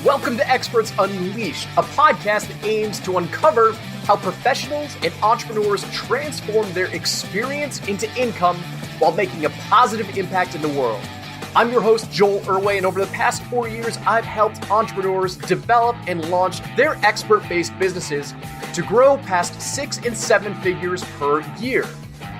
Welcome to Experts Unleashed, a podcast that aims to uncover how professionals and entrepreneurs transform their experience into income while making a positive impact in the world. I'm your host, Joel Irway, and over the past 4 years, I've helped entrepreneurs develop and launch their expert-based businesses to grow past 6 and 7 figures per year.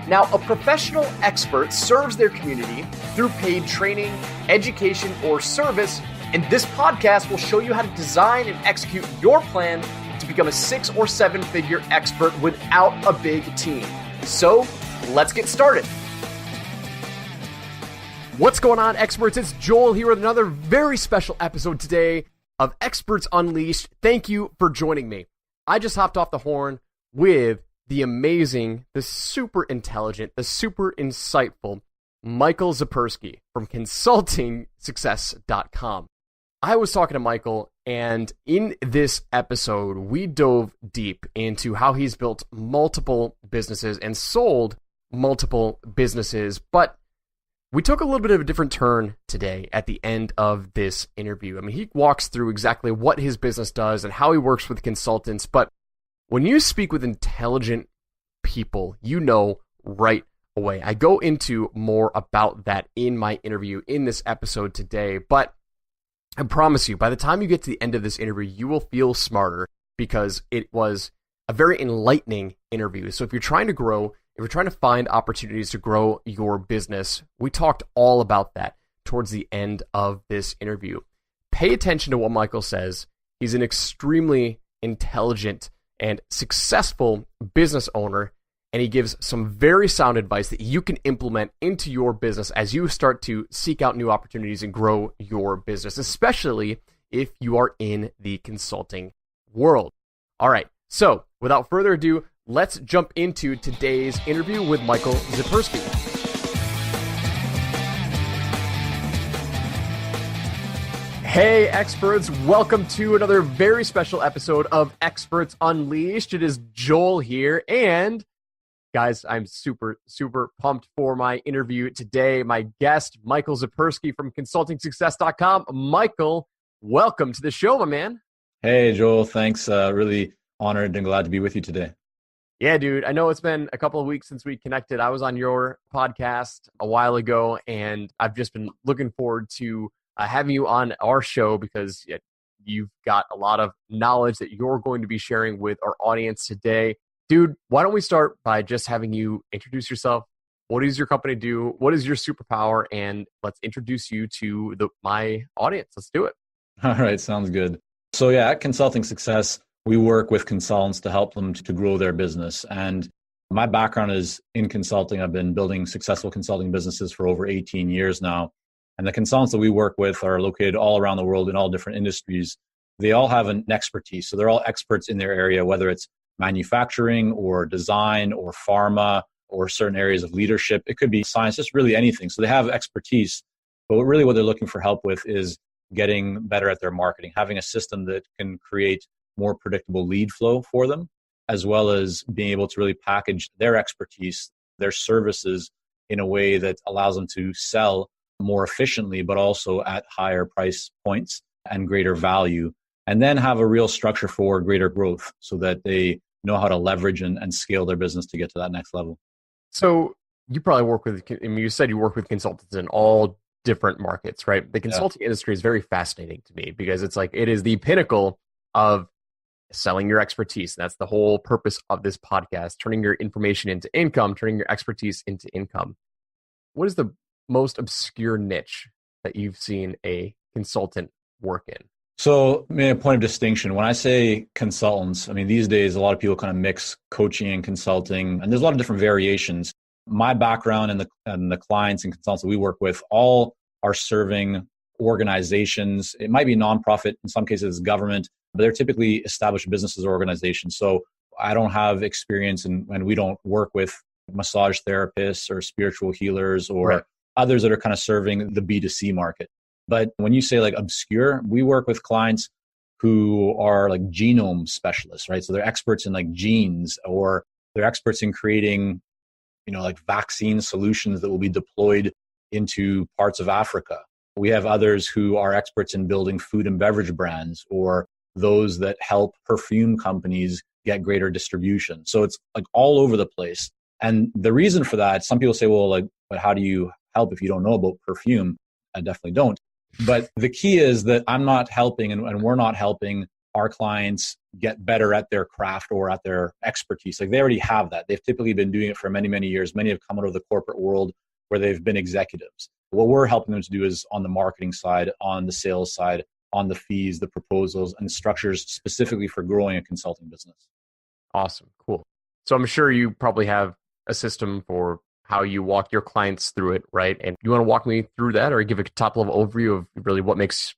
Now, a professional expert serves their community through paid training, education, or service, and this podcast will show you how to design and execute your plan to become a 6 or 7 figure expert without a big team. So, let's get started. What's going on, experts? It's Joel here with another very special episode today of Experts Unleashed. Thank you for joining me. I just hopped off the horn with the amazing, the super intelligent, the super insightful Michael Zipursky from consultingsuccess.com. I was talking to Michael, and in this episode, we dove deep into how he's built multiple businesses and sold multiple businesses, but we took a little bit of a different turn today at the end of this interview. I mean, he walks through exactly what his business does and how he works with consultants, but when you speak with intelligent people, you know right away. I go into more about that in my interview in this episode today, but I promise you, by the time you get to the end of this interview, you will feel smarter because it was a very enlightening interview. So if you're trying to grow, if you're trying to find opportunities to grow your business, we talked all about that towards the end of this interview. Pay attention to what Michael says. He's an extremely intelligent and successful business owner, and he gives some very sound advice that you can implement into your business as you start to seek out new opportunities and grow your business, especially if you are in the consulting world. All right, so without further ado, let's jump into today's interview with Michael Zipursky. Hey, experts, welcome to another very special episode of Experts Unleashed. It is Joel here, and guys, I'm super pumped for my interview today. My guest, Michael Zipursky from consultingsuccess.com. Michael, welcome to the show, my man. Hey, Joel. Thanks. Really honored and glad to be with you today. Yeah, dude. I know it's been a couple of weeks since we connected. I was on your podcast a while ago, and I've just been looking forward to having you on our show because you've got a lot of knowledge that you're going to be sharing with our audience today. Dude, why don't we start by just having you introduce yourself? What does your company do? What is your superpower? And let's introduce you to my audience. Let's do it. All right. Sounds good. So yeah, at Consulting Success, we work with consultants to help them to grow their business. And my background is in consulting. I've been building successful consulting businesses for over 18 years now. And the consultants that we work with are located all around the world in all different industries. They all have an expertise. So they're all experts in their area, whether it's manufacturing or design or pharma or certain areas of leadership. It could be science, just really anything. So they have expertise, but really what they're looking for help with is getting better at their marketing, having a system that can create more predictable lead flow for them, as well as being able to really package their expertise, their services in a way that allows them to sell more efficiently, but also at higher price points and greater value, and then have a real structure for greater growth so that they know how to leverage and scale their business to get to that next level. So you probably work with, I mean, you said you work with consultants in all different markets, right? The consulting industry is very fascinating to me because it's like, it is the pinnacle of selling your expertise. That's the whole purpose of this podcast, turning your information into income, turning your expertise into income. What is the most obscure niche that you've seen a consultant work in? So, I mean, a point of distinction, when I say consultants, I mean, these days, a lot of people kind of mix coaching and consulting, and there's a lot of different variations. My background and the clients and consultants that we work with all are serving organizations. It might be nonprofit, in some cases government, but they're typically established businesses or organizations. So I don't have experience and we don't work with massage therapists or spiritual healers or others that are kind of serving the B2C market. But when you say like obscure, we work with clients who are like genome specialists, right? So they're experts in like genes, or they're experts in creating, like vaccine solutions that will be deployed into parts of Africa, We have others who are experts in building food and beverage brands, or those that help perfume companies get greater distribution. So it's like all over the place. And the reason for that, some people say, well, like, but how do you help if you don't know about perfume? I definitely don't. But the key is that I'm not helping and we're not helping our clients get better at their craft or at their expertise. Like, they already have that. They've typically been doing it for many, many years. Many have come out of the corporate world where they've been executives. What we're helping them to do is on the marketing side, on the sales side, on the fees, the proposals, and structures specifically for growing a consulting business. Awesome. Cool. So I'm sure you probably have a system for how you walk your clients through it, right? And you want to walk me through that, or give a top level overview of really what makes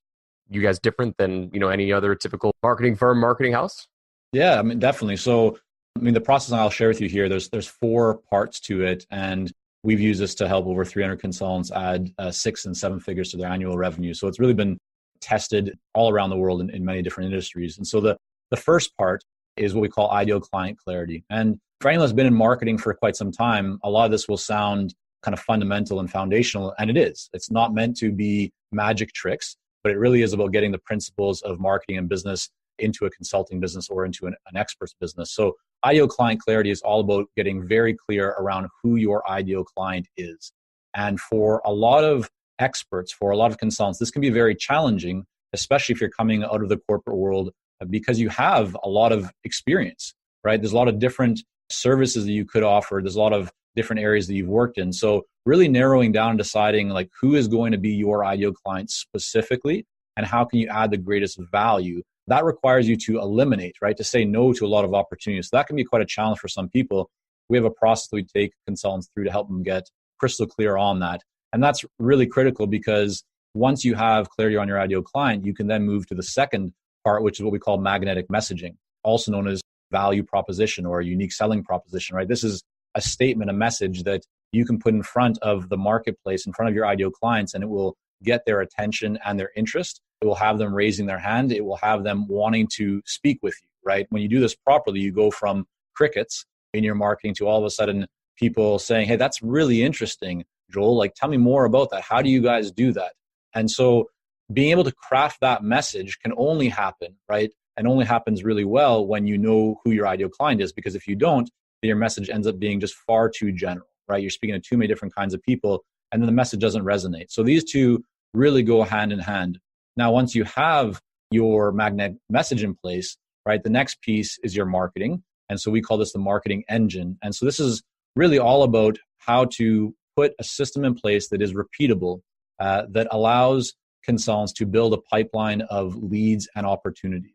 you guys different than, any other typical marketing firm, marketing house? Yeah, I mean, definitely. So, the process I'll share with you here, there's 4 parts to it. And we've used this to help over 300 consultants add 6 and 7 figures to their annual revenue. So it's really been tested all around the world in many different industries. And so the first part is what we call ideal client clarity. And for anyone that's been in marketing for quite some time, a lot of this will sound kind of fundamental and foundational, and it is. It's not meant to be magic tricks, but it really is about getting the principles of marketing and business into a consulting business or into an expert's business. So ideal client clarity is all about getting very clear around who your ideal client is. And for a lot of experts, for a lot of consultants, this can be very challenging, especially if you're coming out of the corporate world, because you have a lot of experience, right? There's a lot of different services that you could offer. There's a lot of different areas that you've worked in. So really narrowing down and deciding like who is going to be your ideal client specifically, and how can you add the greatest value. That requires you to eliminate, right? To say no to a lot of opportunities. So that can be quite a challenge for some people. We have a process that we take consultants through to help them get crystal clear on that. And that's really critical, because once you have clarity on your ideal client, you can then move to the second part, which is what we call magnetic messaging, also known as value proposition or a unique selling proposition, right? This is a statement, a message that you can put in front of the marketplace, in front of your ideal clients, and it will get their attention and their interest. It will have them raising their hand. It will have them wanting to speak with you, right? When you do this properly, you go from crickets in your marketing to all of a sudden people saying, hey, that's really interesting, Joel. Like, tell me more about that. How do you guys do that? And so being able to craft that message can only happen, right? And only happens really well when you know who your ideal client is, because if you don't, then your message ends up being just far too general, right? You're speaking to too many different kinds of people, and then the message doesn't resonate. So these two really go hand in hand. Now, once you have your magnetic message in place, right, the next piece is your marketing. And so we call this the marketing engine. And so this is really all about how to put a system in place that is repeatable, that allows consultants to build a pipeline of leads and opportunities.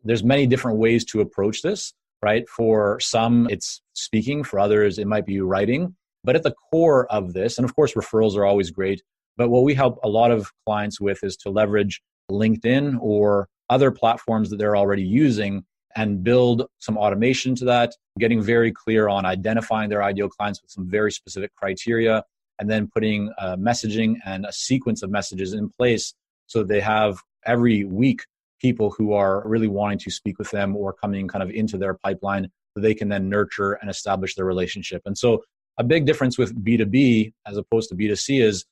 There's many different ways to approach this, right? For some, it's speaking. For others, it might be writing. But at the core of this, and of course, referrals are always great, but what we help a lot of clients with is to leverage LinkedIn or other platforms that they're already using and build some automation to that, getting very clear on identifying their ideal clients with some very specific criteria, and then putting messaging and a sequence of messages in place so that they have every week people who are really wanting to speak with them or coming kind of into their pipeline that they can then nurture and establish their relationship. And so a big difference with B2B as opposed to B2C is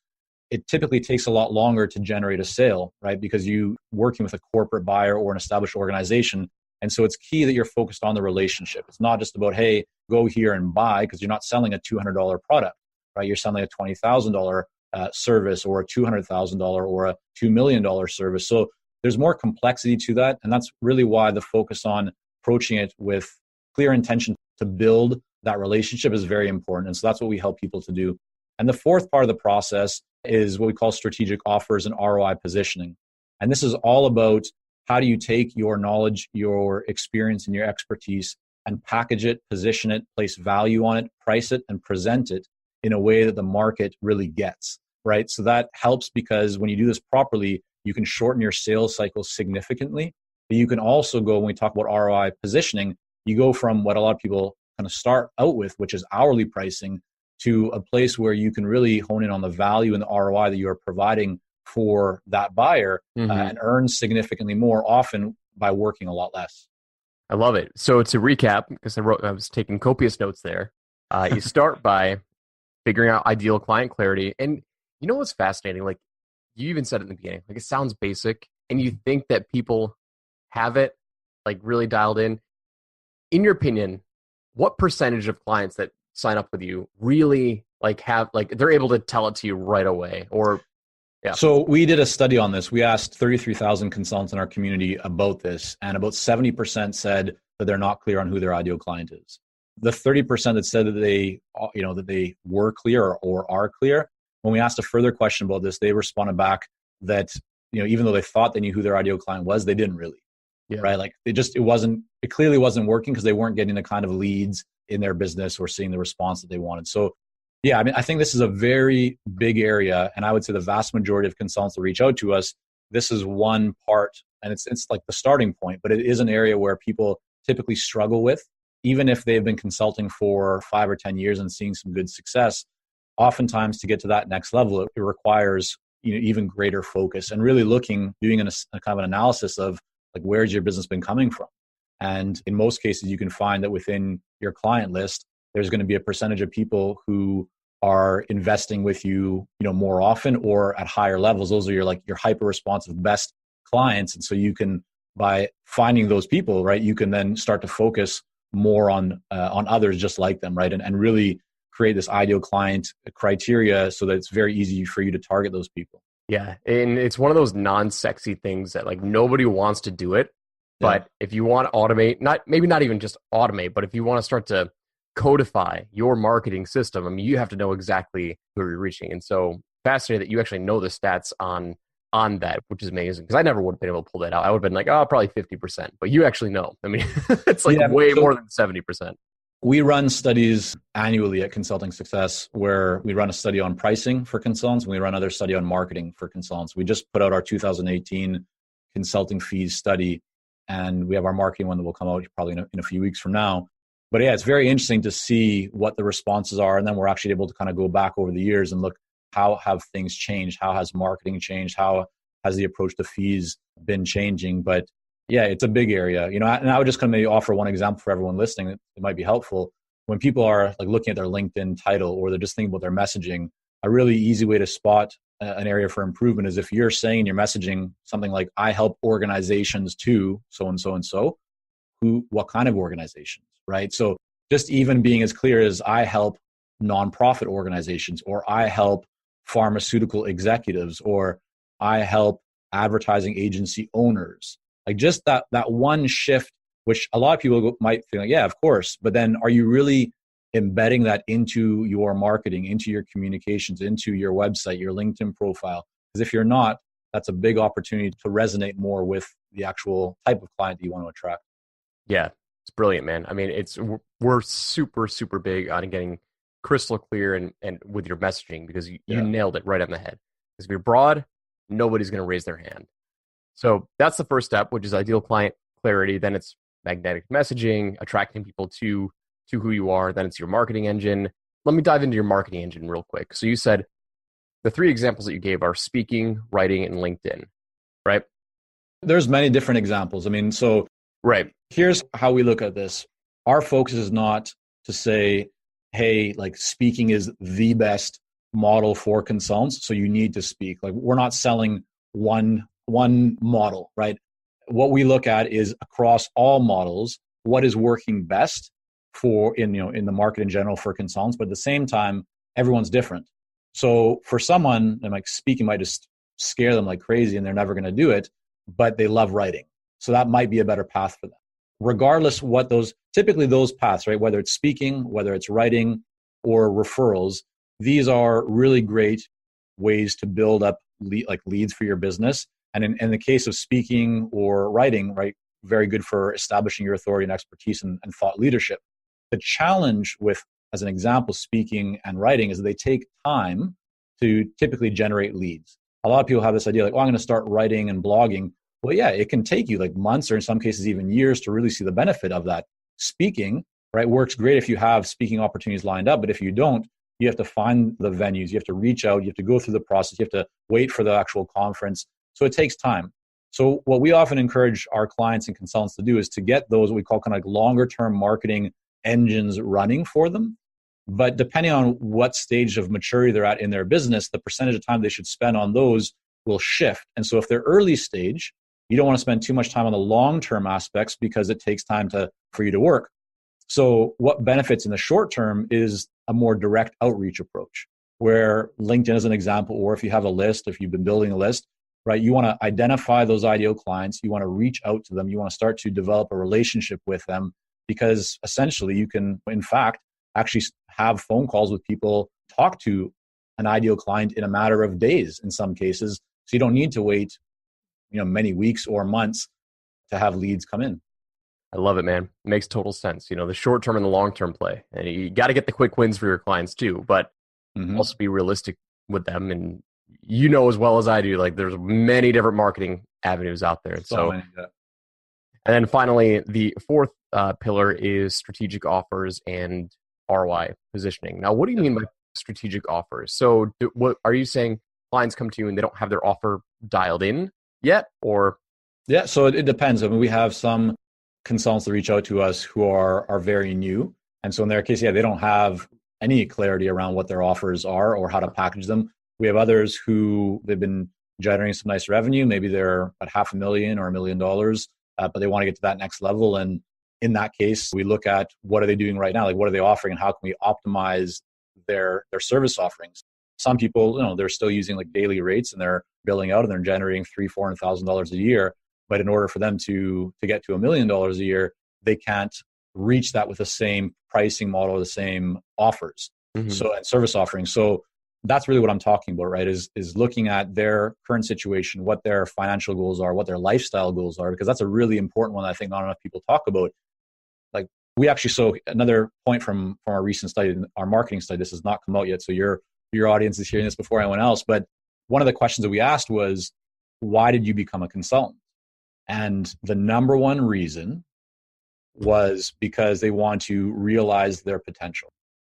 it typically takes a lot longer to generate a sale, right? Because you working with a corporate buyer or an established organization. And so it's key that you're focused on the relationship. It's not just about, hey, go here and buy, because you're not selling a $200 product, right? You're selling a $20,000 service or a $200,000 or a $2 million service. So there's more complexity to that. And that's really why the focus on approaching it with clear intention to build that relationship is very important. And so that's what we help people to do. And the fourth part of the process is what we call strategic offers and ROI positioning. And this is all about how do you take your knowledge, your experience, and your expertise and package it, position it, place value on it, price it, and present it in a way that the market really gets, right? So that helps, because when you do this properly, you can shorten your sales cycle significantly. But you can also go, when we talk about ROI positioning, you go from what a lot of people kind of start out with, which is hourly pricing, to a place where you can really hone in on the value and the ROI that you are providing for that buyer, and earn significantly more, often by working a lot less. I love it. So to recap, because I was taking copious notes there, you start by figuring out ideal client clarity. And you know what's fascinating? Like, you even said it in the beginning, like it sounds basic and you think that people have it like really dialed in. In your opinion, what percentage of clients that sign up with you really like have like they're able to tell it to you right away? Or yeah. So we did a study on this. We asked 33,000 consultants in our community about this, and about 70% said that they're not clear on who their ideal client is. The 30% that said that they were clear or are clear, when we asked a further question about this, they responded back that, even though they thought they knew who their ideal client was, they didn't really. Yeah. Right? Like it clearly wasn't working because they weren't getting the kind of leads in their business or seeing the response that they wanted. So yeah, I mean, I think this is a very big area. And I would say the vast majority of consultants that reach out to us, this is one part, and it's like the starting point, but it is an area where people typically struggle with, even if they've been consulting for 5 or 10 years and seeing some good success. Oftentimes to get to that next level, it requires even greater focus and really doing a kind of an analysis of like, where's your business been coming from? And in most cases, you can find that within your client list, there's going to be a percentage of people who are investing with you, more often or at higher levels. Those are your hyper responsive best clients. And so you can, by finding those people, right, you can then start to focus more on others just like them, right? And really create this ideal client criteria so that it's very easy for you to target those people. Yeah. And it's one of those non-sexy things that like nobody wants to do it. But if you want to automate, maybe not even just automate, but if you want to start to codify your marketing system, I mean, you have to know exactly who you're reaching. And so fascinating that you actually know the stats on that, which is amazing. Because I never would have been able to pull that out. I would have been like, oh, probably 50%. But you actually know. I mean, it's like way more than 70%. We run studies annually at Consulting Success where we run a study on pricing for consultants and we run another study on marketing for consultants. We just put out our 2018 consulting fees study, and we have our marketing one that will come out probably in a few weeks from now. But yeah, it's very interesting to see what the responses are. And then we're actually able to kind of go back over the years and look, how have things changed? How has marketing changed? How has the approach to fees been changing? But yeah, it's a big area, and I would just kind of maybe offer one example for everyone listening that it might be helpful. When people are like looking at their LinkedIn title or they're just thinking about their messaging, a really easy way to spot an area for improvement is if you're saying in your messaging something like, I help organizations to so and so and so, what kind of organizations, right? So just even being as clear as I help nonprofit organizations, or I help pharmaceutical executives, or I help advertising agency owners. Like just that one shift, which a lot of people might think, like, yeah, of course. But then are you really embedding that into your marketing, into your communications, into your website, your LinkedIn profile? Because if you're not, that's a big opportunity to resonate more with the actual type of client that you want to attract. Yeah, it's brilliant, man. I mean, we're super, super big on getting crystal clear and with your messaging, because you nailed it right on the head. Because if you're broad, nobody's going to raise their hand. So that's the first step, which is ideal client clarity. Then it's magnetic messaging, attracting people to who you are. Then it's your marketing engine. Let me dive into your marketing engine real quick. So you said the 3 examples that you gave are speaking, writing, and LinkedIn, right? There's many different examples. I mean, so right. Here's how we look at this. Our focus is not to say, hey, like speaking is the best model for consultants, so you need to speak. Like we're not selling one model, right? What we look at is across all models, what is working best for in the market in general for consultants, but at the same time, everyone's different. So for someone, and like speaking might just scare them like crazy and they're never going to do it, but they love writing. So that might be a better path for them. Regardless what typically those paths, right? Whether it's speaking, whether it's writing or referrals, these are really great ways to build up leads for your business. And in the case of speaking or writing, right, very good for establishing your authority and expertise and thought leadership. The challenge with, as an example, speaking and writing is that they take time to typically generate leads. A lot of people have this idea like, oh, I'm going to start writing and blogging. Well, yeah, it can take you like months or in some cases even years to really see the benefit of that. Speaking, right, works great if you have speaking opportunities lined up, but if you don't, you have to find the venues, you have to reach out, you have to go through the process, you have to wait for the actual conference. So it takes time. So what we often encourage our clients and consultants to do is to get those what we call kind of like longer term marketing engines running for them. But depending on what stage of maturity they're at in their business, the percentage of time they should spend on those will shift. And so if they're early stage, you don't want to spend too much time on the long-term aspects because it takes time for you to work. So what benefits in the short term is a more direct outreach approach, where LinkedIn is an example, or if you have a list, if you've been building a list, right, you want to identify those ideal clients, you want to reach out to them, you want to start to develop a relationship with them, because essentially you can, in fact, actually have phone calls with people, talk to an ideal client in a matter of days in some cases. So you don't need to wait, many weeks or months to have leads come in. I love it, man. It makes total sense. The short term and the long term play. And you got to get the quick wins for your clients too, but also be realistic with them. And as well as I do, like there's many different marketing avenues out there. So many, yeah. And then finally, the fourth pillar is strategic offers and ROI positioning. Now, what do you mean by strategic offers? So what are you saying? Clients come to you and they don't have their offer dialed in yet, or? Yeah, so it depends. I mean, we have some consultants that reach out to us who are very new. And so in their case, they don't have any clarity around what their offers are or how to package them. We have others who they've been generating some nice revenue. Maybe they're at $500,000 or $1 million, but they want to get to that next level. And in that case, we look at what are they doing right now? Like, what are they offering and how can we optimize their service offerings? Some people, they're still using like daily rates and they're billing out and they're generating $300,000-$400,000 a year. But in order for them to get to $1 million a year, they can't reach that with the same pricing model, the same offers, and service offerings. So that's really what I'm talking about, right? Is looking at their current situation, what their financial goals are, what their lifestyle goals are, because that's a really important one that I think not enough people talk about. Like we actually, so another point from our recent study, our marketing study, this has not come out yet, so your audience is hearing this before anyone else. But one of the questions that we asked was, why did you become a consultant? And the number one reason was because they want to realize their potential.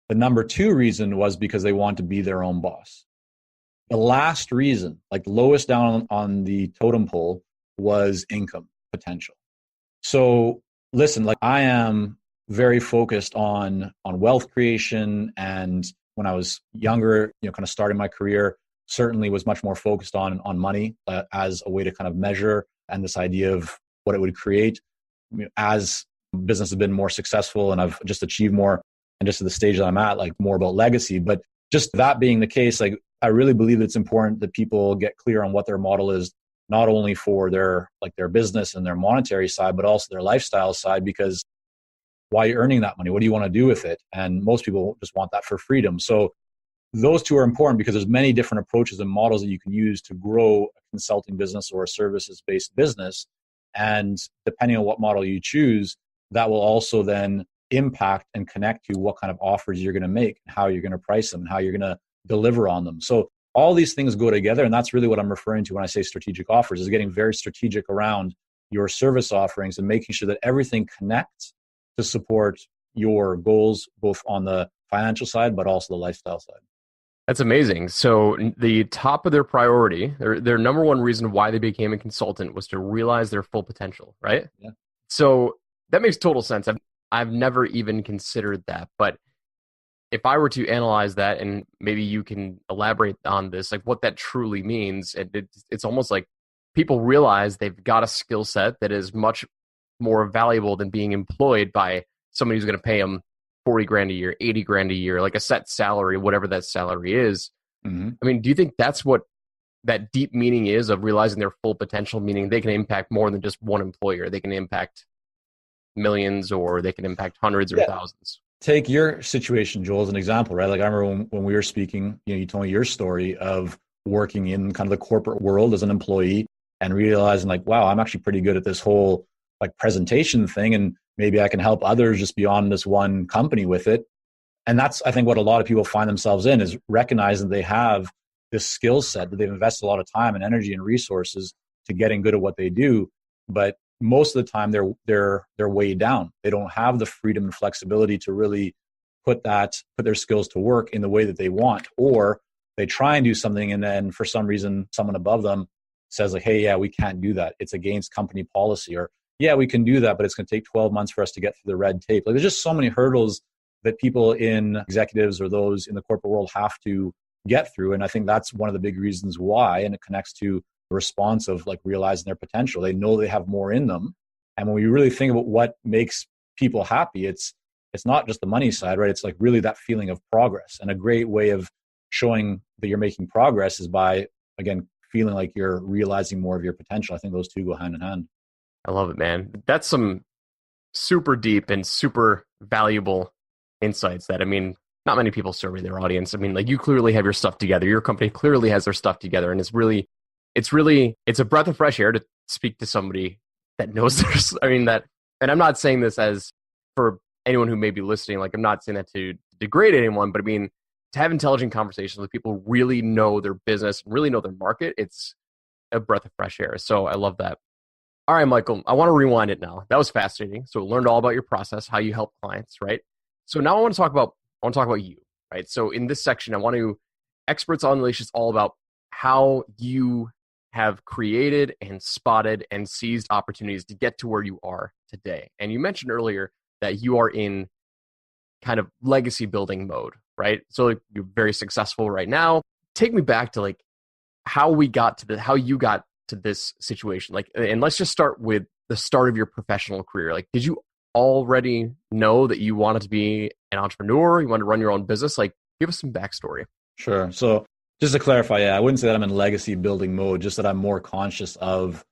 The number two reason was because they want to be their own boss. The last reason, like lowest down on the totem pole, was income potential. So listen, like I am very focused on wealth creation. And when I was younger, kind of starting my career, certainly was much more focused on money as a way to kind of measure, and this idea of what it would create. As business has been more successful and I've just achieved more, and just at the stage that I'm at, like more about legacy. But just that being the case, like I really believe it's important that people get clear on what their model is, not only for their business and their monetary side, but also their lifestyle side, because why are you earning that money? What do you want to do with it? And most people just want that for freedom. So those two are important because there's many different approaches and models that you can use to grow a consulting business or a services-based business. And depending on what model you choose, that will also then impact and connect to what kind of offers you're going to make, how you're going to price them, and how you're going to deliver on them. So all these things go together. And that's really what I'm referring to when I say strategic offers, is getting very strategic around your service offerings and making sure that everything connects to support your goals, both on the financial side, but also the lifestyle side. That's amazing. So the top of their priority, their number one reason why they became a consultant was to realize their full potential, right? Yeah. So that makes total sense. I've never even considered that. But if I were to analyze that, and maybe you can elaborate on this, like what that truly means, it's almost like people realize they've got a skill set that is much more valuable than being employed by somebody who's going to pay them 40 grand a year, 80 grand a year, like a set salary, whatever that salary is. I mean, do you think that's what that deep meaning is of realizing their full potential, meaning they can impact more than just one employer? They can impact millions, or they can impact hundreds or thousands. Take your situation, Joel, as an example, right? Like I remember when we were speaking, you told me your story of working in kind of the corporate world as an employee and realizing like, wow, I'm actually pretty good at this whole like presentation thing, and maybe I can help others just beyond this one company with it. And that's, I think, what a lot of people find themselves in, is recognizing they have this skill set that they've invested a lot of time and energy and resources to getting good at what they do. But most of the time they're weighed down. They don't have the freedom and flexibility to really put their skills to work in the way that they want, or they try and do something and then for some reason someone above them says like, hey, yeah, we can't do that. It's against company policy. Or yeah, we can do that, but it's going to take 12 months for us to get through the red tape. Like there's just so many hurdles that people in executives or those in the corporate world have to get through. And I think that's one of the big reasons why, and it connects to the response of like realizing their potential. They know they have more in them. And when we really think about what makes people happy, it's not just the money side, right? It's like really that feeling of progress. And a great way of showing that you're making progress is by, again, feeling like you're realizing more of your potential. I think those two go hand in hand. I love it, man. That's some super deep and super valuable insights that, I mean, not many people survey their audience. I mean, like, you clearly have your stuff together. Your company clearly has their stuff together. And it's a breath of fresh air to speak to somebody that knows there's, I mean, that, and I'm not saying this as for anyone who may be listening, like, I'm not saying that to degrade anyone, but I mean, to have intelligent conversations with people who really know their business, really know their market, it's a breath of fresh air. So I love that. All right, Michael, I want to rewind it now. That was fascinating. So we learned all about your process, how you help clients, right? So now I want to talk about you, right? So in this section, experts on Unleash is all about how you have created and spotted and seized opportunities to get to where you are today. And you mentioned earlier that you are in kind of legacy building mode, right? So like, you're very successful right now. Take me back to like how you got to this situation. Like, and let's just start with the start of your professional career. Like, did you already know that you wanted to be an entrepreneur? You wanted to run your own business? Like, give us some backstory. Sure. So just to clarify, yeah, I wouldn't say that I'm in legacy building mode, just that I'm more conscious of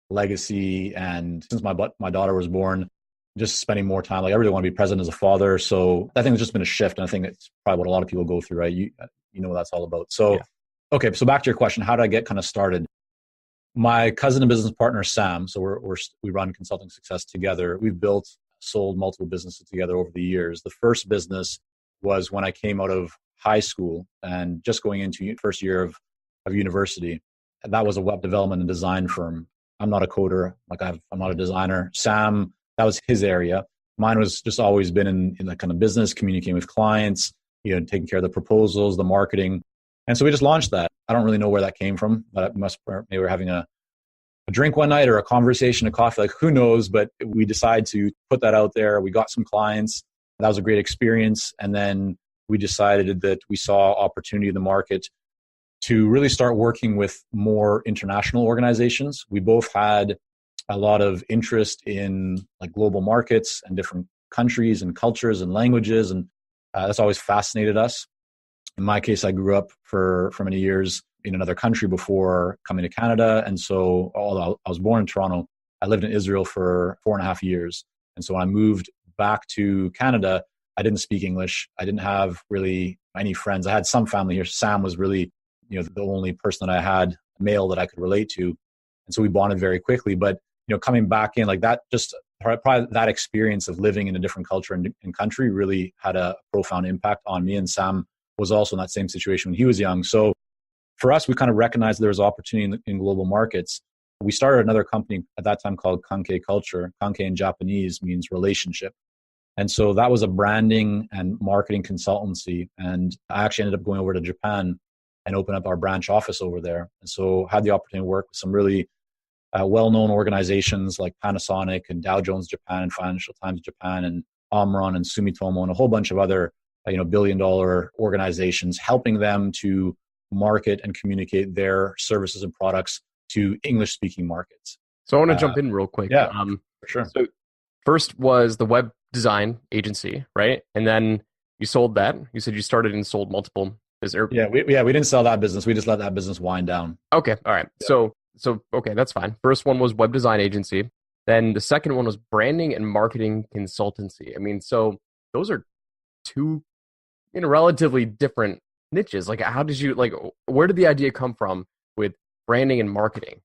legacy. And since my daughter was born, just spending more time, like I really want to be present as a father. So I think it's just been a shift. And I think it's probably what a lot of people go through, right? You know what that's all about. So, yeah. Okay. So back to your question, how did I get kind of started? My cousin and business partner, Sam, so we run Consulting Success together. We've sold multiple businesses together over the years. The first business was when I came out of high school and just going into first year of university. And that was a web development and design firm. I'm not a coder, I'm not a designer. Sam, that was his area. Mine was just always been in that kind of business, communicating with clients, taking care of the proposals, the marketing. And so we just launched that. I don't really know where that came from, but maybe we were having a drink one night or a conversation, a coffee, like who knows, but we decided to put that out there. We got some clients. That was a great experience. And then we decided that we saw opportunity in the market to really start working with more international organizations. We both had a lot of interest in like global markets and different countries and cultures and languages. And that's always fascinated us. In my case, I grew up for many years in another country before coming to Canada. And so although I was born in Toronto, I lived in Israel for 4.5 years. And so when I moved back to Canada, I didn't speak English. I didn't have really any friends. I had some family here. Sam was really, the only person that I had, male, that I could relate to. And so we bonded very quickly. But, coming back in like that, just probably that experience of living in a different culture and country really had a profound impact on me. And Sam was also in that same situation when he was young. So for us, we kind of recognized there was opportunity in global markets. We started another company at that time called Kankei Culture. Kankei in Japanese means relationship. And so that was a branding and marketing consultancy. And I actually ended up going over to Japan and opened up our branch office over there. And so had the opportunity to work with some really well-known organizations like Panasonic and Dow Jones Japan and Financial Times Japan and Omron and Sumitomo and a whole bunch of other billion-dollar organizations, helping them to market and communicate their services and products to English-speaking markets. So I want to jump in real quick. Yeah, for sure. So first was the web design agency, right? And then you sold that. You said you started and sold multiple. Yeah, we didn't sell that business. We just let that business wind down. Okay, all right. Yeah. So okay, that's fine. First one was web design agency. Then the second one was branding and marketing consultancy. I mean, so those are two relatively different niches. Like, how did you where did the idea come from with branding and marketing?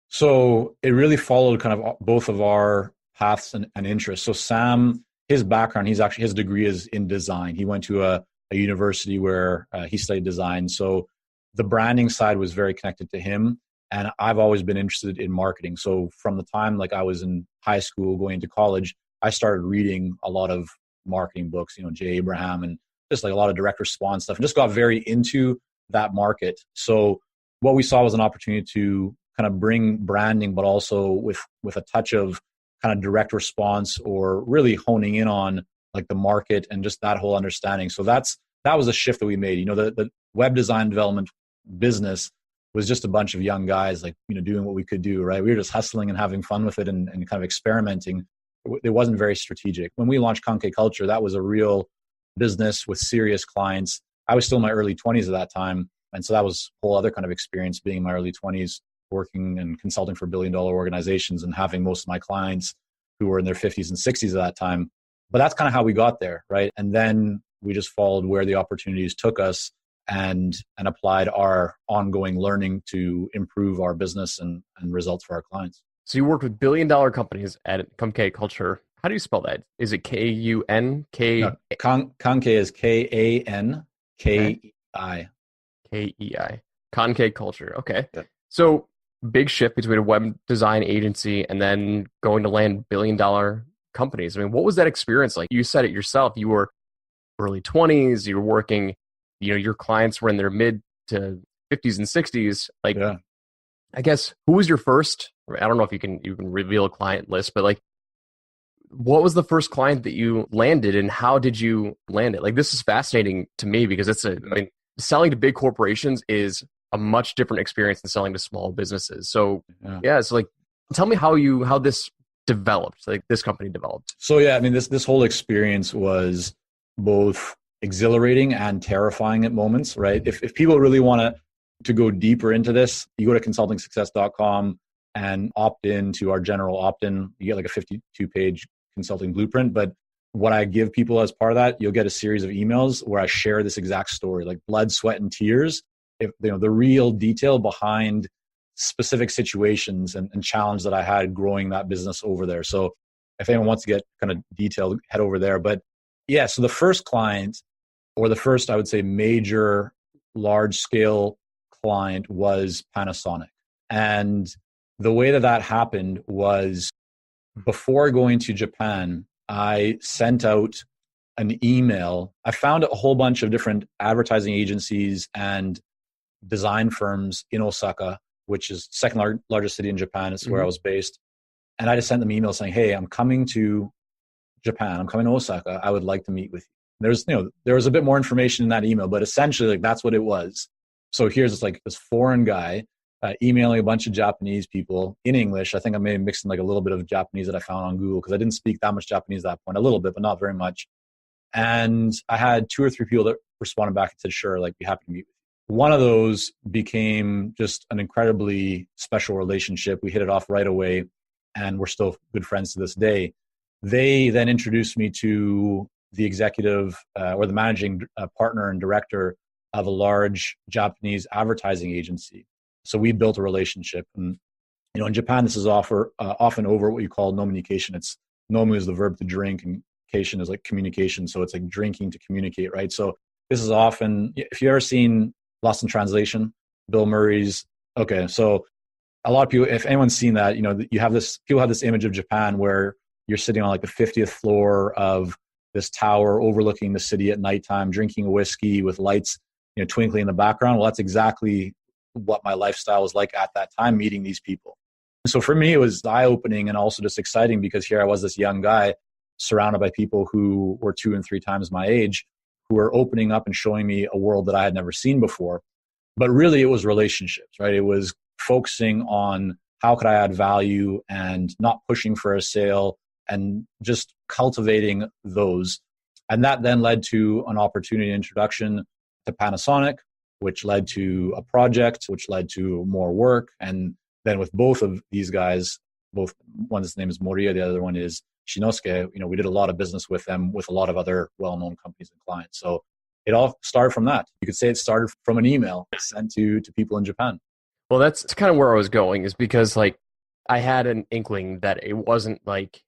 So it really followed kind of both of our paths and interests. So Sam, his background, his degree is in design. He went to a university where he studied design. So the branding side was very connected to him. And I've always been interested in marketing. So from the time I was in high school going into college, I started reading a lot of marketing books, Jay Abraham and just like a lot of direct response stuff, and just got very into that market. So what we saw was an opportunity to kind of bring branding, but also with a touch of kind of direct response, or really honing in on like the market and just that whole understanding. So that was a shift that we made. The web design development business was just a bunch of young guys, like, doing what we could do, right? We were just hustling and having fun with it and kind of experimenting. It wasn't very strategic. When we launched Concave Culture, that was a real business with serious clients. I was still in my early 20s at that time. And so that was a whole other kind of experience, being in my early 20s, working and consulting for billion-dollar organizations and having most of my clients who were in their 50s and 60s at that time. But that's kind of how we got there, right? And then we just followed where the opportunities took us and applied our ongoing learning to improve our business and results for our clients. So you worked with billion-dollar companies at Concave Culture. How do you spell that? Is it K-U-N-K? No, Concave is K-A-N-K-E-I. K-E-I. Concave Culture. Okay. Yeah. So big shift between a web design agency and then going to land billion-dollar companies. I mean, what was that experience like? You said it yourself. You were early 20s. You were working, your clients were in their mid to 50s and 60s. Like, yeah. I guess, who was your first? I don't know if you can reveal a client list, but like, what was the first client that you landed and how did you land it? Like, this is fascinating to me because selling to big corporations is a much different experience than selling to small businesses. So so like, tell me how this developed, like this company developed. So this whole experience was both exhilarating and terrifying at moments, right? If people really want to go deeper into this, you go to consultingsuccess.com and opt in to our general opt-in. You get like a 52-page consulting blueprint. But what I give people as part of that, you'll get a series of emails where I share this exact story, like blood, sweat, and tears. If the real detail behind specific situations and challenge that I had growing that business over there. So if anyone wants to get kind of detailed, head over there. But yeah, so the first client, or the first, I would say, major large scale client was Panasonic. And the way that happened was, before going to Japan, I sent out an email. I found a whole bunch of different advertising agencies and design firms in Osaka, which is the second largest city in Japan. It's where I was based. And I just sent them an email saying, hey, I'm coming to Japan. I'm coming to Osaka. I would like to meet with you. There was a bit more information in that email, but essentially like that's what it was. So here's this foreign guy emailing a bunch of Japanese people in English. I think I may have mixed in like a little bit of Japanese that I found on Google because I didn't speak that much Japanese at that point, a little bit, but not very much. And I had 2 or 3 people that responded back and said, sure, like be happy to meet with you. One of those became just an incredibly special relationship. We hit it off right away and we're still good friends to this day. They then introduced me to the executive or the managing partner and director of a large Japanese advertising agency. So we built a relationship. And, in Japan, this is often over what you call nominication. It's nomu is the verb to drink and cation is like communication. So it's like drinking to communicate, right? So this is often, if you've ever seen Lost in Translation, Bill Murray's, okay. So a lot of people, if anyone's seen that, people have this image of Japan where you're sitting on like the 50th floor of this tower overlooking the city at nighttime, drinking a whiskey with lights, twinkling in the background. Well, that's exactly what my lifestyle was like at that time, meeting these people. So for me, it was eye-opening and also just exciting because here I was, this young guy surrounded by people who were 2 and 3 times my age, who were opening up and showing me a world that I had never seen before. But really it was relationships, right? It was focusing on how could I add value and not pushing for a sale and just cultivating those. And that then led to an opportunity introduction to Panasonic, which led to a project, which led to more work. And then with both of these guys, one's name is Moriya, the other one is Shinosuke, we did a lot of business with them, with a lot of other well-known companies and clients. So it all started from that. You could say it started from an email sent to people in Japan. Well, that's kind of where I was going, is because like I had an inkling that it wasn't like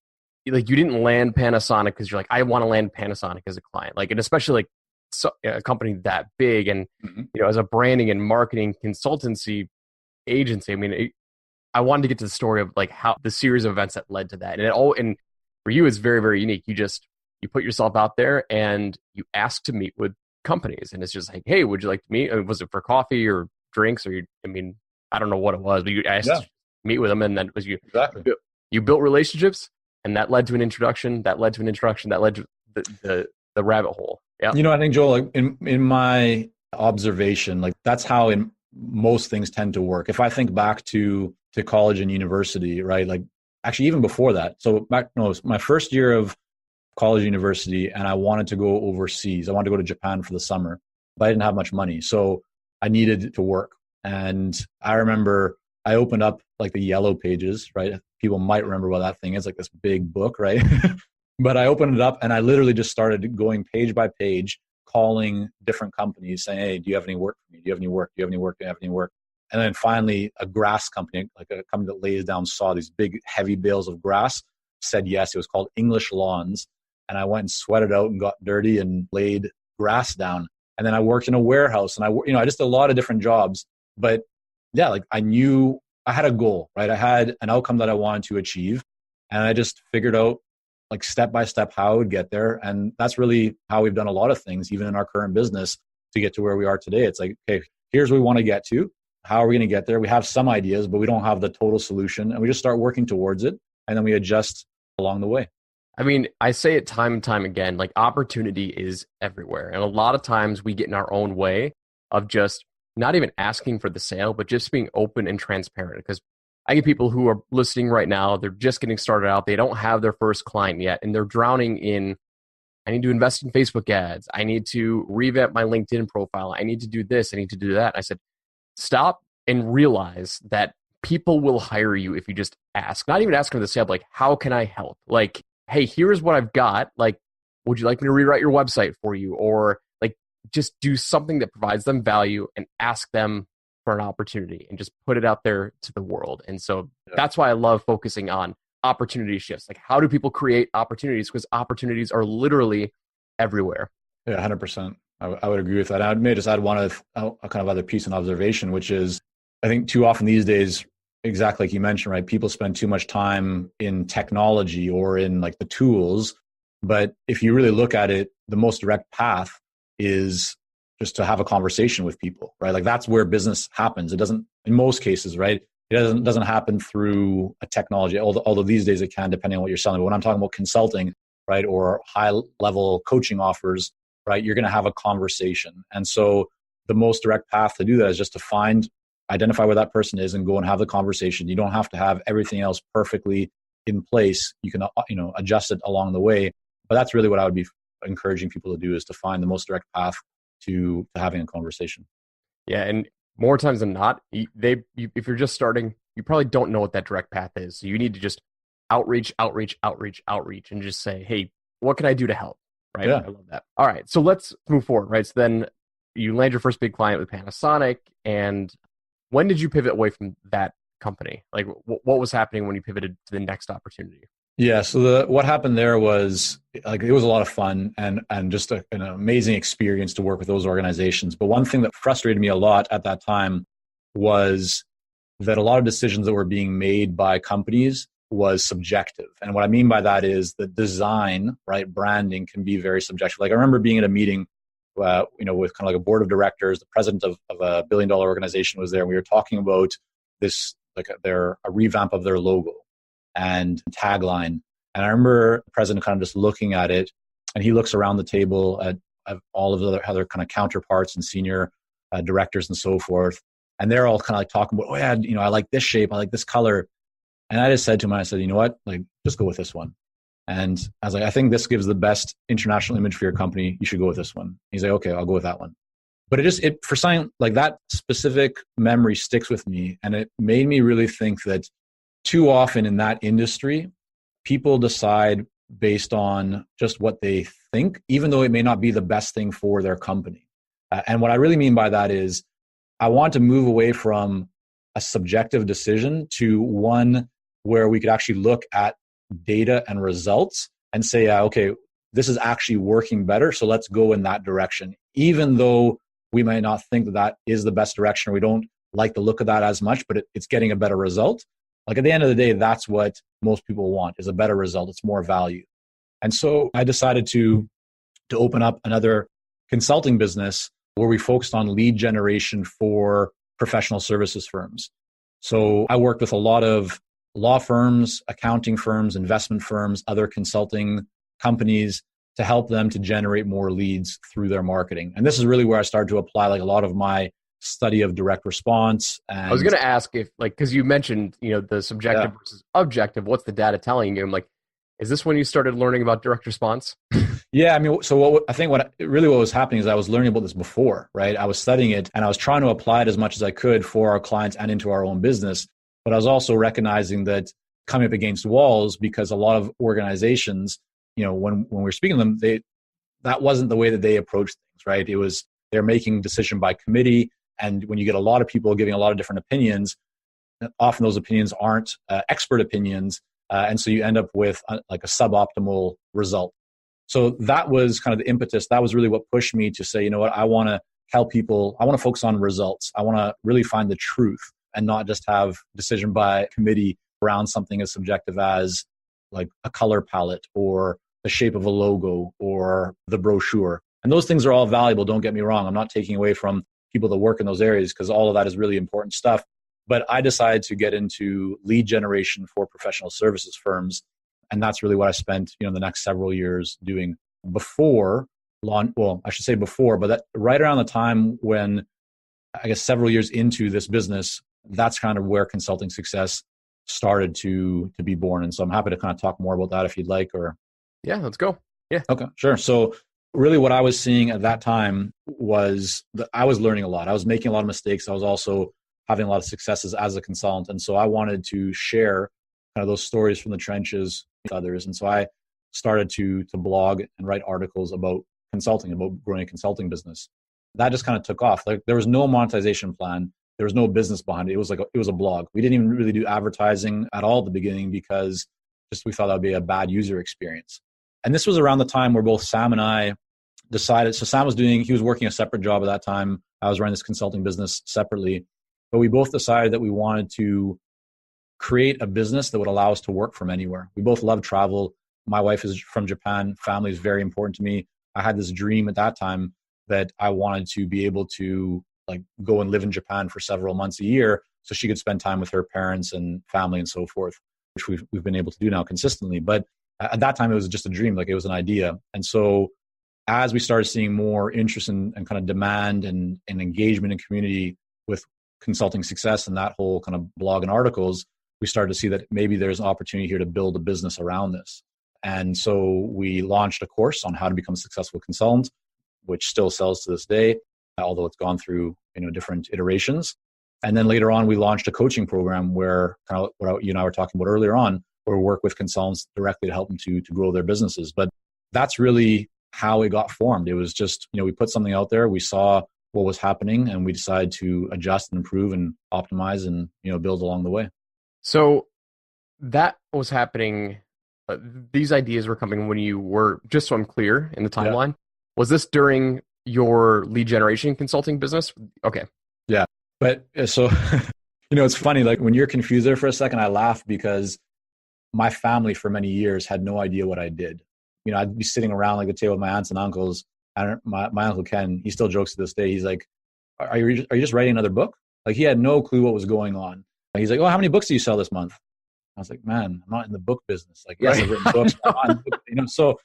you didn't land Panasonic because you're like, I want to land Panasonic as a client. Like, and especially like a company that big and, as a branding and marketing consultancy agency, I wanted to get to the story of like how the series of events that led to that. And for you, it's very, very unique. You put yourself out there and you ask to meet with companies. And it's just like, hey, would you like to meet? Was it for coffee or drinks? Or I don't know what it was, but you asked to meet with them. And then it was you. Exactly. You built relationships, and that led to an introduction. That led to an introduction. That led to the rabbit hole. Yeah. I think, Joel, like in my observation. Like that's how in most things tend to work. If I think back to college and university, right? Like actually even before that. So back, no, it was my first year of college, university, and I wanted to go overseas. I wanted to go to Japan for the summer, but I didn't have much money. So I needed to work. And I remember I opened up like the Yellow Pages, right? People might remember what that thing is, like this big book, right? But I opened it up and I literally just started going page by page, calling different companies saying, hey, do you have any work for me? Do you have any work? Do you have any work? Do you have any work? And then finally a grass company, like a company that lays down saw these big heavy bales of grass, said yes. It was called English Lawns. And I went and sweated out and got dirty and laid grass down. And then I worked in a warehouse and I just did a lot of different jobs. But yeah, like I knew I had a goal, right? I had an outcome that I wanted to achieve. And I just figured out like step by step how I would get there. And that's really how we've done a lot of things, even in our current business, to get to where we are today. It's like, okay, here's where we want to get to. How are we going to get there? We have some ideas, but we don't have the total solution. And we just start working towards it. And then we adjust along the way. I mean, I say it time and time again, like opportunity is everywhere. And a lot of times we get in our own way of just not even asking for the sale, but just being open and transparent. Because I get people who are listening right now, they're just getting started out. They don't have their first client yet. And they're drowning in, I need to invest in Facebook ads. I need to revamp my LinkedIn profile. I need to do this. I need to do that. I said, stop and realize that people will hire you if you just ask. Not even ask for the sale, but like, how can I help? Like, hey, here's what I've got. Like, would you like me to rewrite your website for you? Or like, just do something that provides them value and ask them for an opportunity and just put it out there to the world. And so that's why I love focusing on opportunity shifts. Like, how do people create opportunities? Because opportunities are literally everywhere. Yeah, 100%. I would agree with that. I may just add one of a kind of other piece and observation, which is I think too often these days, exactly like you mentioned, right? People spend too much time in technology or in like the tools. But if you really look at it, the most direct path is just to have a conversation with people, right? Like that's where business happens. It doesn't, in most cases, right? It doesn't happen through a technology, although these days it can, depending on what you're selling. But when I'm talking about consulting, right, or high level coaching offers, right, you're going to have a conversation. And so the most direct path to do that is just to identify where that person is and go and have the conversation. You don't have to have everything else perfectly in place. You can, adjust it along the way. But that's really what I would be encouraging people to do, is to find the most direct path to having a conversation. Yeah, and more times than not, if you're just starting, you probably don't know what that direct path is. So you need to just outreach, and just say, hey, what can I do to help? Right? Yeah. I love that. All right, so let's move forward, right? So then you land your first big client with Panasonic, and when did you pivot away from that company? Like, what was happening when you pivoted to the next opportunity? Yeah. So what happened there was like, it was a lot of fun and just an amazing experience to work with those organizations. But one thing that frustrated me a lot at that time was that a lot of decisions that were being made by companies was subjective. And what I mean by that is the design, right? Branding can be very subjective. Like I remember being at a meeting, with kind of like a board of directors, the president of a $1 billion organization was there. And we were talking about this, like a revamp of their logo and tagline. And I remember the president kind of just looking at it, and he looks around the table at all of the other kind of counterparts and senior directors and so forth. And they're all kind of like talking about, oh yeah, I like this shape, I like this color. And I just said to him, I said, you know what, like just go with this one. And I was like, I think this gives the best international image for your company. You should go with this one. He's like, okay, I'll go with that one. But it for something like that specific memory sticks with me. And it made me really think that too often in that industry, people decide based on just what they think, even though it may not be the best thing for their company. And what I really mean by that is I want to move away from a subjective decision to one where we could actually look at data and results and say, okay, this is actually working better, so let's go in that direction. Even though we might not think that is the best direction, or we don't like the look of that as much, but it's getting a better result. Like at the end of the day, that's what most people want, is a better result. It's more value. And so I decided to open up another consulting business where we focused on lead generation for professional services firms. So I worked with a lot of law firms, accounting firms, investment firms, other consulting companies, to help them to generate more leads through their marketing. And this is really where I started to apply like a lot of my study of direct response. And I was going to ask if, like, because you mentioned, the subjective versus objective. What's the data telling you? I'm like, is this when you started learning about direct response? Yeah, I mean, so what was happening is I was learning about this before, right? I was studying it and I was trying to apply it as much as I could for our clients and into our own business. But I was also recognizing that coming up against walls, because a lot of organizations, when we're speaking to them, that wasn't the way that they approached things, right? It was they're making decision by committee. And when you get a lot of people giving a lot of different opinions, often those opinions aren't expert opinions. And so you end up with like a suboptimal result. So that was kind of the impetus. That was really what pushed me to say, you know what, I want to help people. I want to focus on results. I want to really find the truth and not just have decision by committee around something as subjective as like a color palette or the shape of a logo or the brochure. And those things are all valuable. Don't get me wrong. I'm not taking away from people that work in those areas because all of that is really important stuff. But I decided to get into lead generation for professional services firms. And that's really what I spent, the next several years doing before launch. Well, I should say before, but that right around the time when I guess several years into this business, that's kind of where consulting success started to be born. And so I'm happy to kind of talk more about that if you'd like, or. Yeah, let's go. Yeah. Okay, sure. So really what I was seeing at that time was that I was learning a lot. I was making a lot of mistakes. I was also having a lot of successes as a consultant. And so I wanted to share kind of those stories from the trenches with others. And so I started to blog and write articles about consulting, about growing a consulting business. That just kind of took off. Like there was no monetization plan. There was no business behind it. It was a blog. We didn't even really do advertising at all at the beginning because just we thought that would be a bad user experience. And this was around the time where both Sam and I decided, so Sam he was working a separate job at that time. I was running this consulting business separately, but we both decided that we wanted to create a business that would allow us to work from anywhere. We both love travel. My wife is from Japan. Family is very important to me. I had this dream at that time that I wanted to be able to like go and live in Japan for several months a year so she could spend time with her parents and family and so forth, which we've been able to do now consistently. But at that time, it was just a dream, like it was an idea. And so as we started seeing more interest and kind of demand and engagement in community with consulting success and that whole kind of blog and articles, we started to see that maybe there's an opportunity here to build a business around this. And so we launched a course on how to become a successful consultant, which still sells to this day, although it's gone through different iterations. And then later on, we launched a coaching program where kind of what you and I were talking about earlier on, where we work with consultants directly to help them to grow their businesses. But that's really how it got formed. It was just, we put something out there, we saw what was happening, and we decided to adjust and improve and optimize and, build along the way. So that was happening. These ideas were coming when you were, just so I'm clear in the timeline, was this during your lead generation consulting business? Okay. Yeah. But so, it's funny, like when you're confused there for a second, I laugh because my family for many years had no idea what I did. I'd be sitting around like the table with my aunts and uncles. My uncle Ken, he still jokes to this day. He's like, are you just writing another book? Like he had no clue what was going on. And he's like, oh, how many books do you sell this month? I was like, man, I'm not in the book business. Like, yes, I've written books. So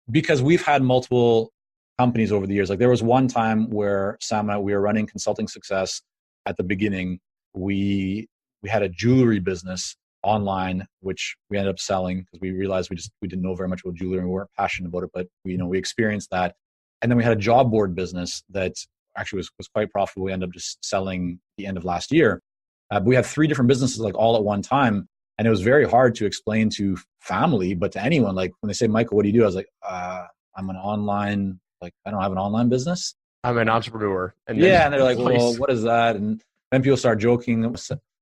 because we've had multiple companies over the years, like there was one time where Sam and I, we were running consulting success at the beginning. We had a jewelry business online, which we ended up selling because we realized we didn't know very much about jewelry and we weren't passionate about it, but we experienced that. And then we had a job board business that actually was quite profitable. We ended up just selling at the end of last year. But we had 3 different businesses like all at one time. And it was very hard to explain to family, but to anyone, like when they say, Michael, what do you do? I was like, I'm an online, like I don't have an online business. I'm an entrepreneur. And they're like, well, what is that? And then people start joking,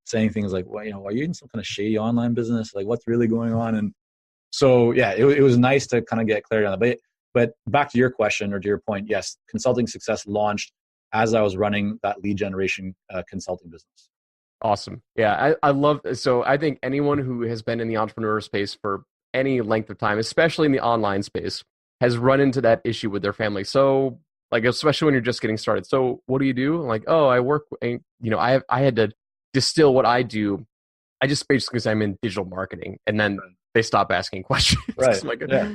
saying things like, well, are you in some kind of shady online business? Like what's really going on? And so, yeah, it was nice to kind of get clarity on that. But back to your question or to your point, yes, Consulting Success launched as I was running that lead generation consulting business. Awesome. Yeah, I love, so I think anyone who has been in the entrepreneur space for any length of time, especially in the online space, has run into that issue with their family. So like, especially when you're just getting started. So what do you do? I'm like, oh, I work, I had to distill what I do. I just basically say I'm in digital marketing, and then they stop asking questions. Right. Like, yeah.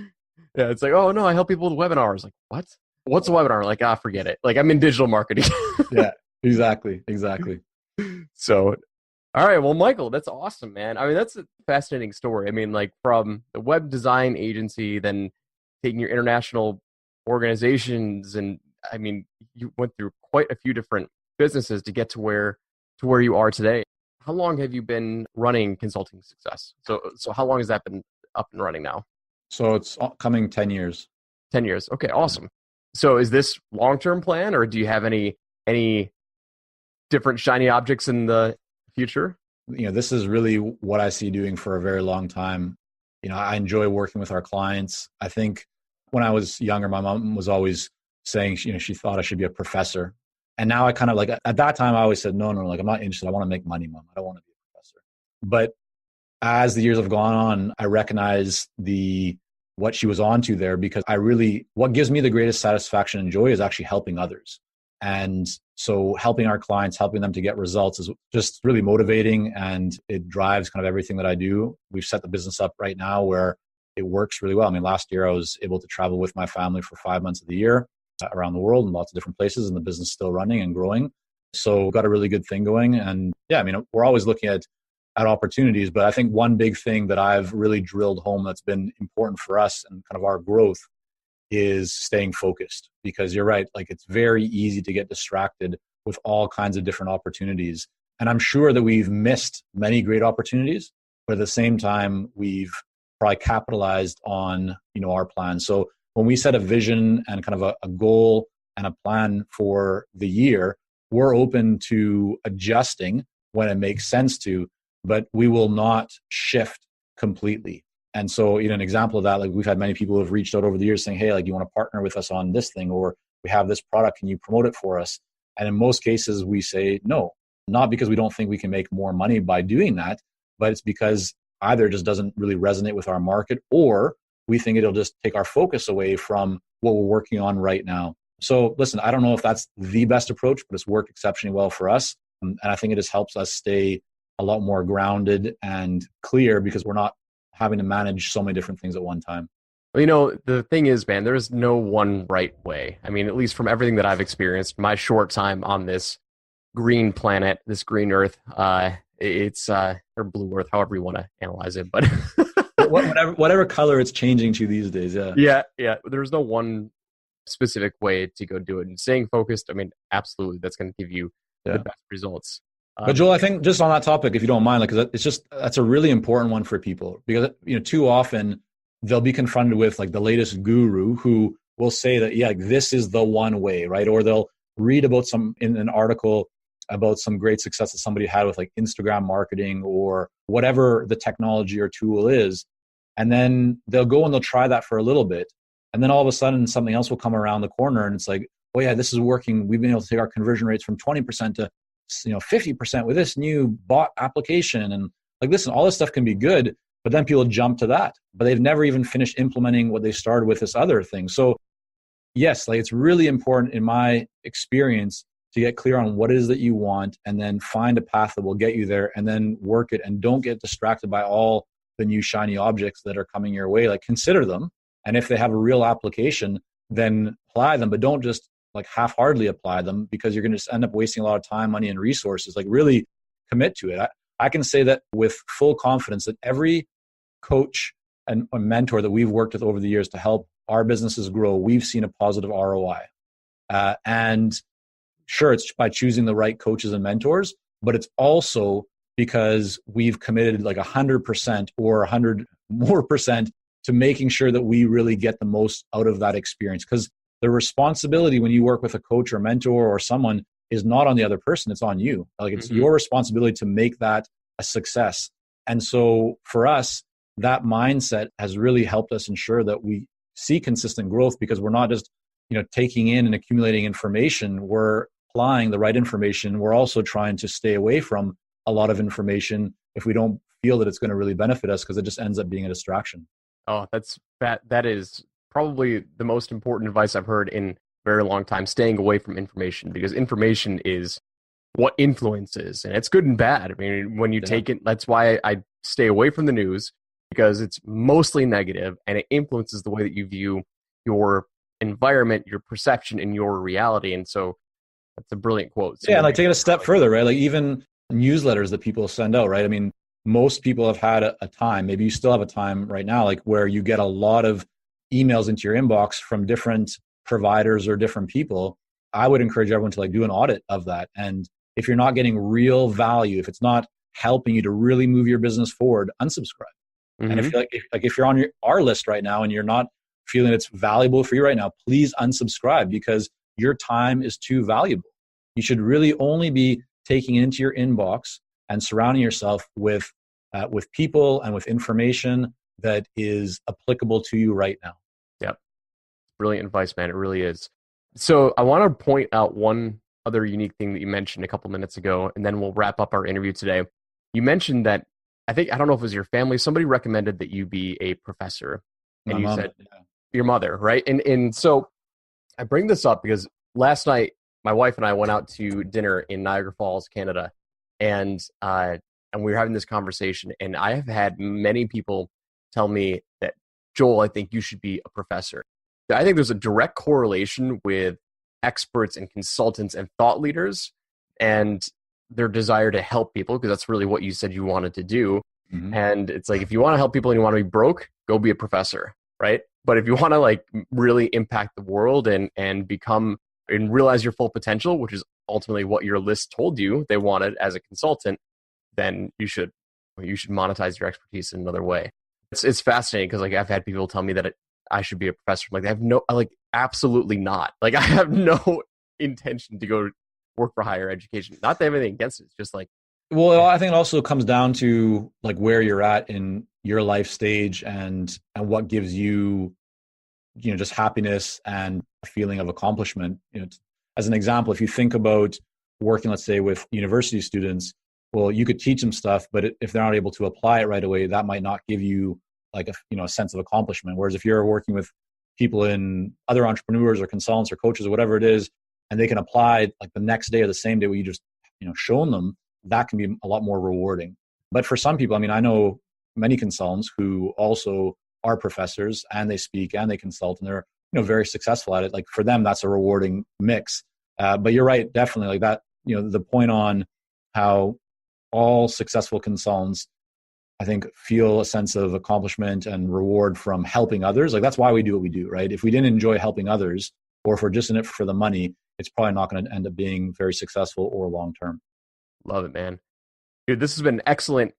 Yeah, it's like, oh no, I help people with webinars. Like, what? What's a webinar? Like, forget it. Like, I'm in digital marketing. Yeah, exactly. So, all right. Well, Michael, that's awesome, man. I mean, that's a fascinating story. I mean, like from the web design agency, then taking your international organizations, and I mean, you went through quite a few different businesses to get to where you are today. How long have you been running Consulting Success? So how long has that been up and running now? So it's coming 10 years. 10 years. Okay, awesome. So is this long-term plan, or do you have any different shiny objects in the future? This is really what I see doing for a very long time. I enjoy working with our clients. I think when I was younger, my mom was always saying, she thought I should be a professor. And now I kind of like, at that time, I always said, no, like, I'm not interested. I want to make money, Mom. I don't want to be a professor. But as the years have gone on, I recognize what she was onto there, because what gives me the greatest satisfaction and joy is actually helping others. And so helping our clients, helping them to get results is just really motivating, and it drives kind of everything that I do. We've set the business up right now where it works really well. I mean, last year I was able to travel with my family for 5 months of the year around the world in lots of different places, and the business is still running and growing. So we've got a really good thing going. And yeah, I mean, we're always looking at opportunities, but I think one big thing that I've really drilled home that's been important for us and kind of our growth is staying focused. Because you're right, like it's very easy to get distracted with all kinds of different opportunities. And I'm sure that we've missed many great opportunities, but at the same time, we've probably capitalized on, our plan. So when we set a vision and kind of a goal and a plan for the year, we're open to adjusting when it makes sense to, but we will not shift completely. And so, an example of that, like we've had many people who have reached out over the years saying, hey, like, you want to partner with us on this thing, or we have this product, can you promote it for us? And in most cases, we say no, not because we don't think we can make more money by doing that, but it's because either it just doesn't really resonate with our market, or we think it'll just take our focus away from what we're working on right now. So listen, I don't know if that's the best approach, but it's worked exceptionally well for us. And I think it just helps us stay a lot more grounded and clear, because we're not having to manage so many different things at one time. Well, the thing is, man, there is no one right way. I mean, at least from everything that I've experienced, my short time on this green planet, this green Earth, it's or blue Earth, however you want to analyze it, but whatever color it's changing to these days, yeah. There's no one specific way to go do it, and staying focused. I mean, absolutely, that's going to give you the best results. But Joel, I think just on that topic, if you don't mind, because that's a really important one for people, because too often they'll be confronted with like the latest guru who will say that, yeah, this is the one way, right? Or they'll read about in an article about some great success that somebody had with like Instagram marketing or whatever the technology or tool is. And then they'll go and they'll try that for a little bit. And then all of a sudden something else will come around the corner and it's like, oh yeah, this is working. We've been able to take our conversion rates from 20% to 50% with this new bot application. And like, listen, all this stuff can be good, but then people jump to that, but they've never even finished implementing what they started with, this other thing. So yes, like it's really important in my experience to get clear on what it is that you want, and then find a path that will get you there, and then work it, and don't get distracted by all the new shiny objects that are coming your way. Like, consider them. And if they have a real application, then apply them, but don't just like half-heartedly apply them, because you're going to just end up wasting a lot of time, money, and resources. Like, really commit to it. I can say that with full confidence that every coach and a mentor that we've worked with over the years to help our businesses grow, we've seen a positive ROI. And sure, it's by choosing the right coaches and mentors, but it's also because we've committed like 100% or 100 more percent to making sure that we really get the most out of that experience. Because the responsibility when you work with a coach or mentor or someone is not on the other person, it's on you. Like, it's your responsibility to make that a success. And so for us, that mindset has really helped us ensure that we see consistent growth, because we're not just, taking in and accumulating information. We're applying the right information. We're also trying to stay away from a lot of information if we don't feel that it's going to really benefit us, because it just ends up being a distraction. Oh, that is probably the most important advice I've heard in a very long time, staying away from information, because information is what influences, and it's good and bad. I mean, when you take it, that's why I stay away from the news. because it's mostly negative and it influences the way that you view your environment, your perception, and your reality. And so that's a brilliant quote. So yeah, like take it a step further, right? Like even newsletters that people send out, right? I mean, most people have had a time, maybe you still have a time right now, like where you get a lot of emails into your inbox from different providers or different people. I would encourage everyone to like do an audit of that. And if you're not getting real value, if it's not helping you to really move your business forward, unsubscribe. Mm-hmm. And if you're on our list right now and you're not feeling it's valuable for you right now, please unsubscribe because your time is too valuable. You should really only be taking it into your inbox and surrounding yourself with people and with information that is applicable to you right now. Yep. Brilliant advice, man. It really is. So I want to point out one other unique thing that you mentioned a couple minutes ago, and then we'll wrap up our interview today. You mentioned that, I don't know if it was your family, somebody recommended that you be a professor. And you said your mother, right? And so I bring this up because last night, my wife and I went out to dinner in Niagara Falls, Canada, and we were having this conversation. And I have had many people tell me that, Joel, I think you should be a professor. I think there's a direct correlation with experts and consultants and thought leaders and their desire to help people, because that's really what you said you wanted to do. Mm-hmm. And it's like, if you want to help people and you want to be broke, go be a professor, right? But if you want to like really impact the world and become and realize your full potential, which is ultimately what your list told you they wanted as a consultant, then you should monetize your expertise in another way. It's fascinating because like I've had people tell me that I should be a professor. I'm like, absolutely not. Like I have no intention to go work for higher education. Not that I have anything against it. It's just like, well, I think it also comes down to like where you're at in your life stage and what gives you, just happiness and a feeling of accomplishment. As an example, if you think about working, let's say, with university students, well, you could teach them stuff, but if they're not able to apply it right away, that might not give you like a sense of accomplishment. Whereas if you're working with people in other entrepreneurs or consultants or coaches or whatever it is, and they can apply like the next day or the same day what you just shown them, that can be a lot more rewarding. But for some people, I mean, I know many consultants who also are professors and they speak and they consult and they're very successful at it. Like for them, that's a rewarding mix. But you're right, definitely like that. The point on how all successful consultants, I think, feel a sense of accomplishment and reward from helping others. Like that's why we do what we do, right? If we didn't enjoy helping others, or if we're just in it for the money, it's probably not going to end up being very successful or long-term. Love it, man. Dude, this has been an excellent,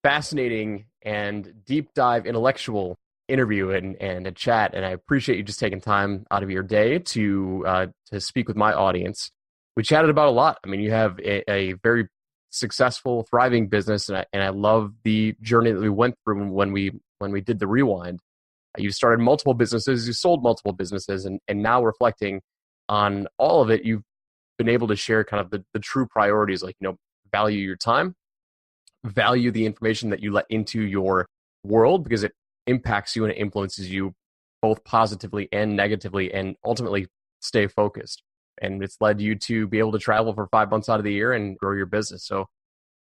fascinating, and deep dive intellectual interview and a chat. And I appreciate you just taking time out of your day to speak with my audience. We chatted about a lot. I mean, you have a very successful, thriving business, and I love the journey that we went through when we did the rewind. You started multiple businesses, you sold multiple businesses, and now reflecting on all of it, you've been able to share kind of the true priorities, like value your time, value the information that you let into your world because it impacts you and it influences you both positively and negatively, and ultimately stay focused. And it's led you to be able to travel for 5 months out of the year and grow your business. So,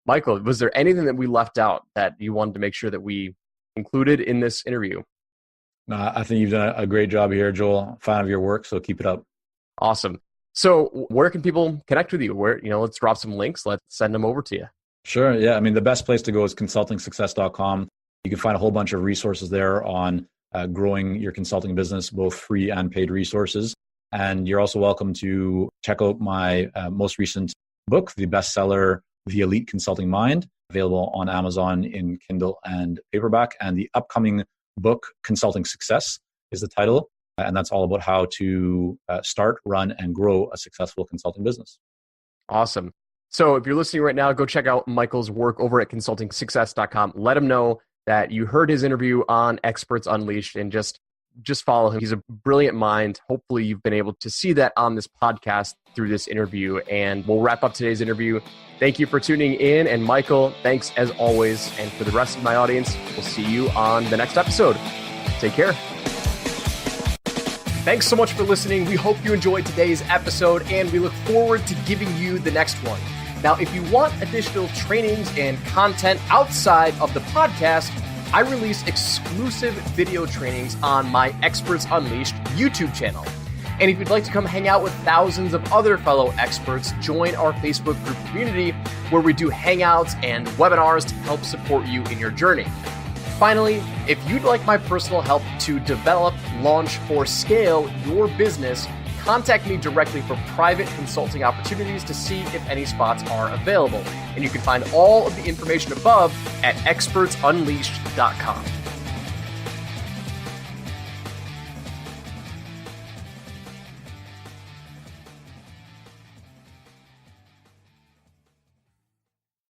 Michael, was there anything that we left out that you wanted to make sure that we included in this interview? I think you've done a great job here, Joel. Fan of your work, so keep it up. Awesome. So where can people connect with you? Where, let's drop some links. Let's send them over to you. Sure. Yeah. I mean, the best place to go is consultingsuccess.com. You can find a whole bunch of resources there on growing your consulting business, both free and paid resources. And you're also welcome to check out my most recent book, the bestseller, The Elite Consulting Mind, available on Amazon in Kindle and paperback. And the upcoming book, Consulting Success, is the title. And that's all about how to start, run, and grow a successful consulting business. Awesome. So if you're listening right now, go check out Michael's work over at consultingsuccess.com. Let him know that you heard his interview on Experts Unleashed, and just follow him. He's a brilliant mind. Hopefully you've been able to see that on this podcast through this interview. And we'll wrap up today's interview. Thank you for tuning in. And Michael, thanks as always. And for the rest of my audience, we'll see you on the next episode. Take care. Thanks so much for listening. We hope you enjoyed today's episode, and we look forward to giving you the next one. Now, if you want additional trainings and content outside of the podcast, I release exclusive video trainings on my Experts Unleashed YouTube channel. And if you'd like to come hang out with thousands of other fellow experts, join our Facebook group community where we do hangouts and webinars to help support you in your journey. Finally, if you'd like my personal help to develop, launch, or scale your business, contact me directly for private consulting opportunities to see if any spots are available. And you can find all of the information above at expertsunleashed.com.